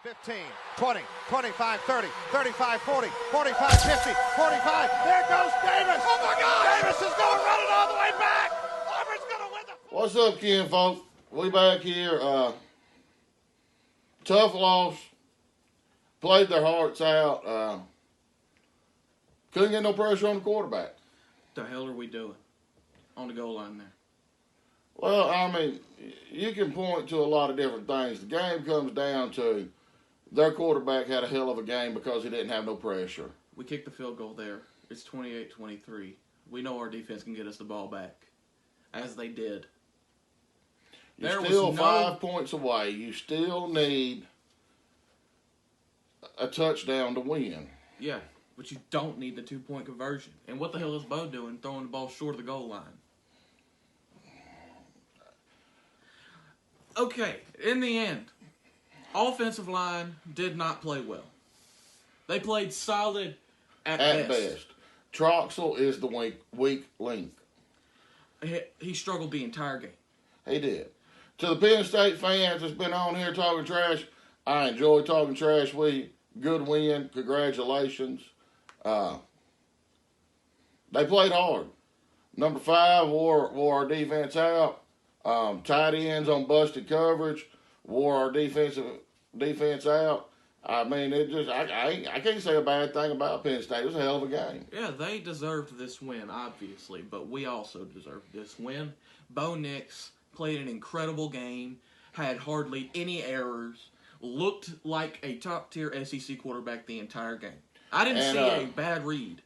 15, 20, 25, 30, 35, 40, 45, 50, 45. There goes Davis. Oh, my God. Davis is going to run it all the way back. Auburn's going to win the... What's up, Ken, folks? We back here. Tough loss. Played their hearts out. Couldn't get no pressure on the quarterback. The hell are we doing on the goal line there? Well, I mean, you can point to a lot of different things. The game comes down to their quarterback had a hell of a game because he didn't have no pressure. We kicked the field goal there. It's 28-23. We know our defense can get us the ball back, as they did. You're still 5 points away. You still need a touchdown to win. Yeah, but you don't need the 2-point conversion. And what the hell is Bo doing throwing the ball short of the goal line? Okay, in the end, offensive line did not play well. They played solid at best. Troxell is the weak link. He struggled the entire game. He did. To the Penn State fans that's been on here talking trash, I enjoy talking trash with you. Good win. Congratulations. They played hard. Number 5 wore our defense out. Tight ends on busted coverage wore our defense out. I mean, I can't say a bad thing about Penn State. It was a hell of a game. Yeah, they deserved this win, obviously, but we also deserved this win. Bo Nix played an incredible game, had hardly any errors, looked like a top-tier SEC quarterback the entire game. I didn't see a bad read.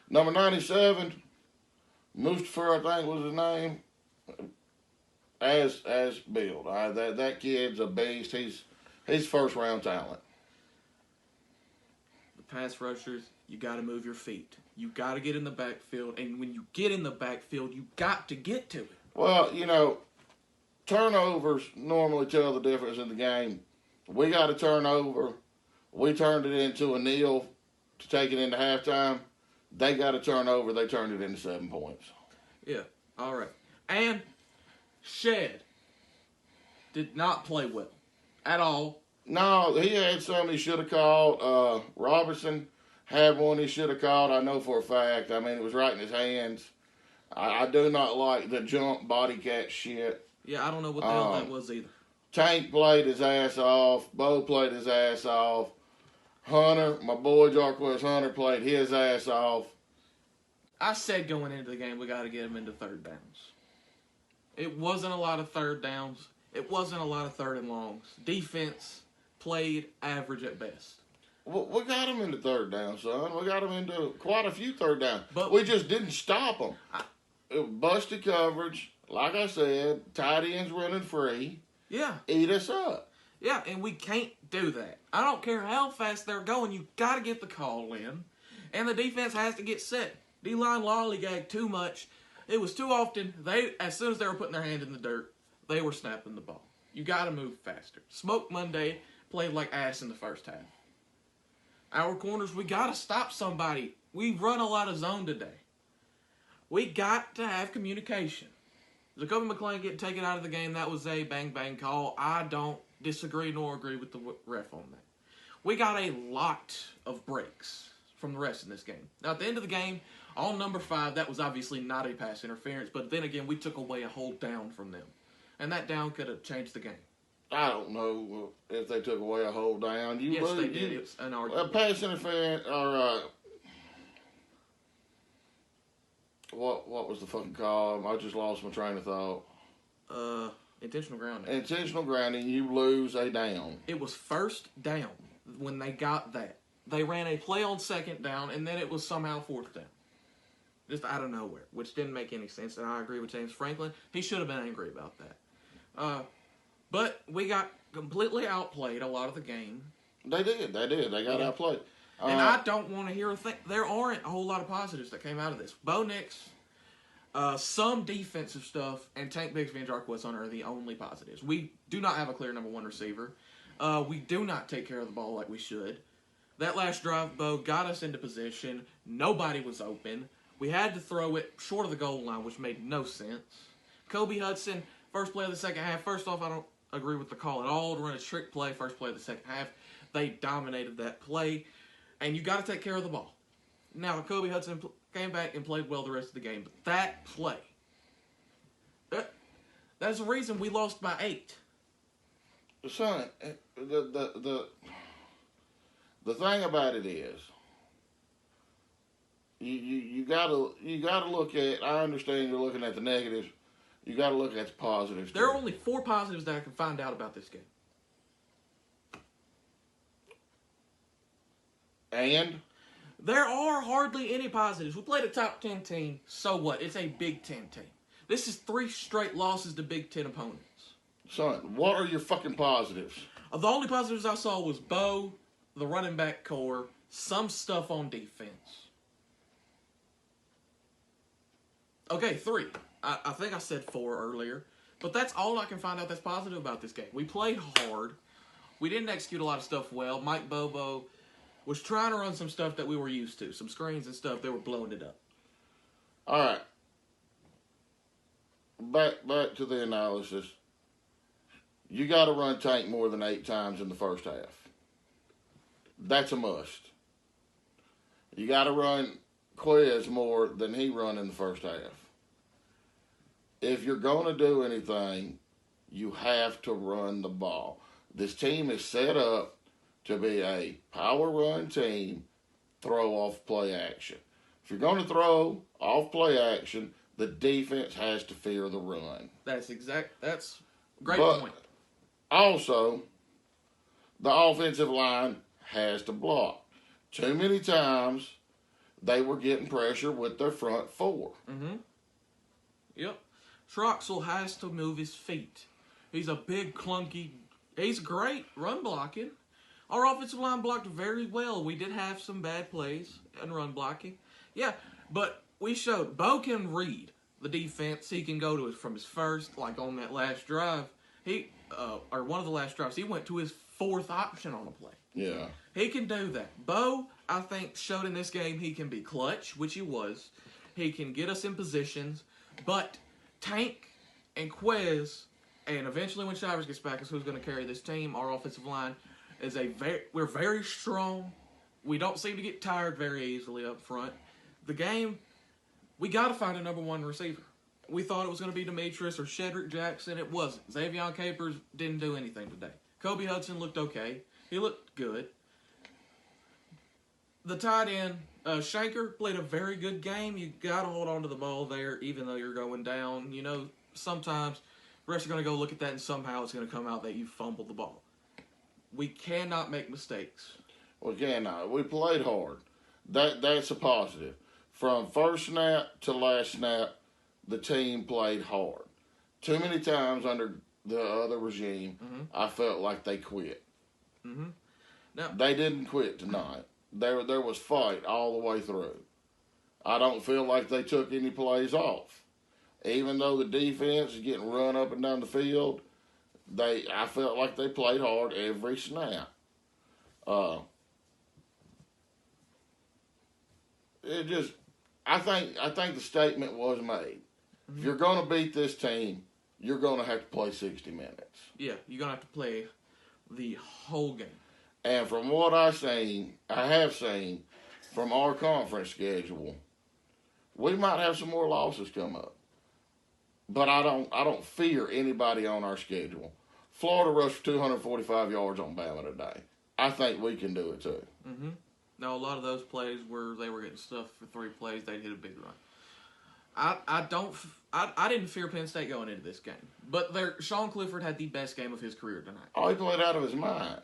Number 97, Mustafa, I think was his name, as billed. That kid's a beast. He's first-round talent. The pass rushers, you got to move your feet. You got to get in the backfield, and when you get in the backfield, you got to get to it. Well, you know, turnovers normally tell the difference in the game. We got a turnover. We turned it into a kneel to take it into halftime. They got a turnover. They turned it into 7 points. Yeah, all right. And Shed did not play well at all. No, he had some he should have called. Robertson had one he should have called, I know for a fact. I mean, it was right in his hands. I do not like the jump body catch shit. Yeah, I don't know what the hell that was either. Tank played his ass off. Bo played his ass off. Hunter, my boy Jarquez Hunter, played his ass off. I said going into the game, we got to get him into third downs. It wasn't a lot of third downs. It wasn't a lot of third and longs. Defense played average at best. We got him into third down, son. We got him into quite a few third downs. But we just didn't stop them. Busted coverage, like I said, tight ends running free. Yeah. Eat us up. Yeah, and we can't do that. I don't care how fast they're going. You got to get the call in, and the defense has to get set. D-line lollygagged too much. It was too often. As soon as they were putting their hand in the dirt, they were snapping the ball. You got to move faster. Smoke Monday played like ass in the first half. Our corners, we got to stop somebody. We run a lot of zone today. We got to have communication. Jacoby McClain getting taken out of the game, that was a bang-bang call. I don't disagree nor agree with the ref on that. We got a lot of breaks from the rest in this game. Now, at the end of the game, on number 5, that was obviously not a pass interference, but then again, we took away a whole down from them. And that down could have changed the game. I don't know if they took away a whole down. Yes, they did. It's an argument. Pass interference, or what was the fucking call? I just lost my train of thought. Intentional grounding. Intentional grounding, you lose a down. It was first down when they got that. They ran a play on second down, and then it was somehow fourth down. Just out of nowhere, which didn't make any sense, and I agree with James Franklin. He should have been angry about that. But we got completely outplayed a lot of the game. They did. They got outplayed. And I don't want to hear a thing. There aren't a whole lot of positives that came out of this. Bo Nix, some defensive stuff, and Tank Bigsby and Jarquez Hunter are the only positives. We do not have a clear number 1 receiver. We do not take care of the ball like we should. That last drive, Bo got us into position. Nobody was open. We had to throw it short of the goal line, which made no sense. Kobe Hudson, first play of the second half. First off, I don't agree with the call at all to run a trick play first play of the second half. They dominated that play, and you got to take care of the ball. Now, Kobe Hudson came back and played well the rest of the game, but that play, that's the reason we lost by 8. Son, the thing about it is, you gotta look at. I understand you're looking at the negatives. You gotta look at the positives. There are only 4 positives that I can find out about this game. And there are hardly any positives. We played a top 10 team. So what? It's a Big Ten team. This is 3 straight losses to Big Ten opponents. Son, what are your fucking positives? The only positives I saw was Bo, the running back core, some stuff on defense. Okay, 3. I think I said 4 earlier. But that's all I can find out that's positive about this game. We played hard. We didn't execute a lot of stuff well. Mike Bobo was trying to run some stuff that we were used to. Some screens and stuff. They were blowing it up. All right. Back to the analysis. You got to run Tank more than 8 times in the first half. That's a must. You got to run Quez more than he run in the first half. If you're going to do anything, you have to run the ball. This team is set up to be a power run team, throw off play action. If you're going to throw off play action, the defense has to fear the run. That's a great point. Also, the offensive line has to block. Too many times, they were getting pressure with their front 4. Mm-hmm. Yep. Troxel has to move his feet. He's a big, clunky... He's great run blocking. Our offensive line blocked very well. We did have some bad plays in run blocking. Yeah, but we showed Bo can read the defense. He can go to it from his first, like on that last drive. Or one of the last drives, he went to his 4th option on a play. Yeah. He can do that. Bo, I think, showed in this game he can be clutch, which he was. He can get us in positions. But Tank and Quez, and eventually when Shivers gets back, is who's going to carry this team. Our offensive line is we're very strong. We don't seem to get tired very easily up front. The game, we got to find a number 1 receiver. We thought it was going to be Demetrius or Shedrick Jackson. It wasn't. Xavion Capers didn't do anything today. Kobe Hudson looked okay. He looked good. The tight end, Shanker, played a very good game. You got to hold on to the ball there, even though you're going down. You know, sometimes the refs are going to go look at that, and somehow it's going to come out that you fumbled the ball. We cannot make mistakes. We cannot. We played hard. That's a positive. From first snap to last snap, the team played hard. Too many times under the other regime, I felt like they quit. Mm-hmm. Now, they didn't quit tonight. There was fight all the way through. I don't feel like they took any plays off. Even though the defense is getting run up and down the field, I felt like they played hard every snap. I think the statement was made. If you're going to beat this team, you're going to have to play 60 minutes. Yeah, you're going to have to play the whole game. And from what I have seen from our conference schedule, we might have some more losses come up. But I don't fear anybody on our schedule. Florida rushed for 245 yards on Bama today. I think we can do it too. Mm-hmm. Now, a lot of those plays where they were getting stuffed for 3 plays, they'd hit a big run. I didn't fear Penn State going into this game. But Sean Clifford had the best game of his career tonight. Oh, he played out of his mind.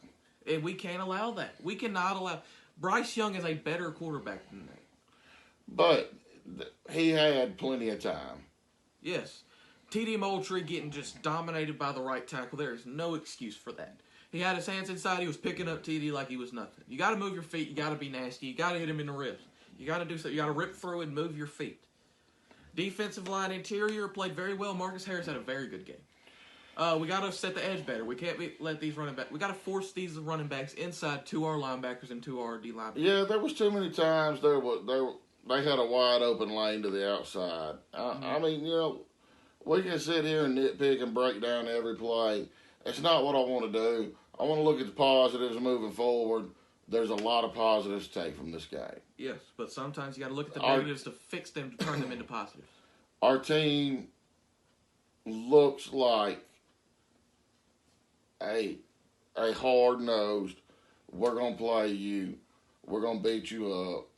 And we can't allow that. We cannot allow... Bryce Young is a better quarterback than that. But he had plenty of time. Yes. T.D. Moultrie getting just dominated by the right tackle. There is no excuse for that. He had his hands inside. He was picking up T.D. like he was nothing. You got to move your feet. You got to be nasty. You got to hit him in the ribs. You got to do something. You got to rip through and move your feet. Defensive line interior played very well. Marcus Harris had a very good game. We got to set the edge better. We can't let these running backs. We got to force these running backs inside to our linebackers and to our D linebackers. Yeah, there was too many times they had a wide open lane to the outside. I mean, we can sit here and nitpick and break down every play. It's not what I want to do. I want to look at the positives moving forward. There's a lot of positives to take from this game. Yes, but sometimes you got to look at the negatives to fix them, to turn them into positives. Our team looks like a hard-nosed, we're going to play you, we're going to beat you up,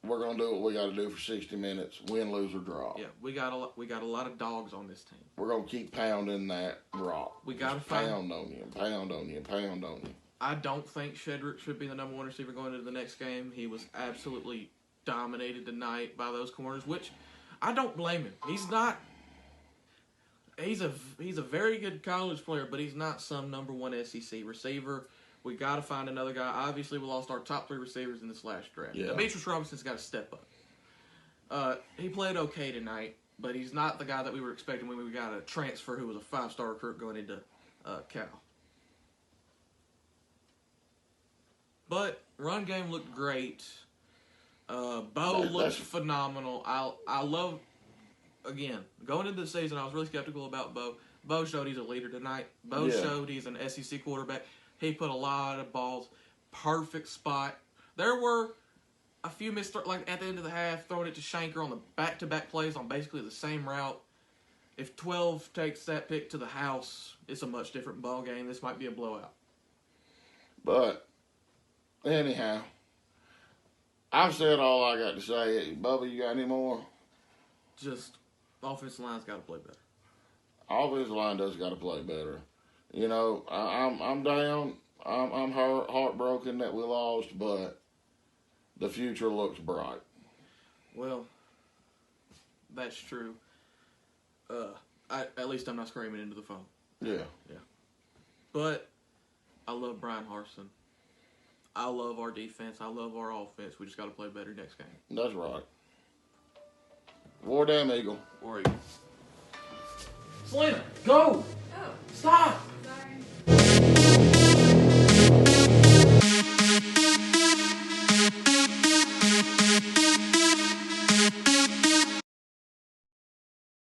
we're going to do what we got to do for 60 minutes, win, lose, or draw. Yeah, we got a lot of dogs on this team. We're going to keep pounding that rock. We got to pound on you, pound on you, pound on you. I don't think Shedrick should be the number one receiver going into the next game. He was absolutely dominated tonight by those corners, which I don't blame him. He's not. He's a very good college player, but he's not some number one SEC receiver. We got to find another guy. Obviously, we lost our top 3 receivers in this last draft. Yeah. Demetrius Robinson's got to step up. He played okay tonight, but he's not the guy that we were expecting when we got a transfer who was a 5-star recruit going into Cal. But run game looked great. Bo looked phenomenal. I love, again, going into the season, I was really skeptical about Bo. Bo showed he's a leader tonight. Bo showed he's an SEC quarterback. He put a lot of balls, perfect spot. There were a few missed, like at the end of the half, throwing it to Shanker on the back-to-back plays on basically the same route. If 12 takes that pick to the house, it's a much different ball game. This might be a blowout. But anyhow, I've said all I got to say. Bubba, you got any more? Just offensive line's got to play better. Offensive line does got to play better. You know, I'm down. I'm heartbroken that we lost, but the future looks bright. Well, that's true. At least I'm not screaming into the phone. Yeah. Yeah. But I love Brian Harsin. I love our defense. I love our offense. We just got to play better next game. That's right. War damn Eagle. War Eagle. Selena, go! Oh. Stop!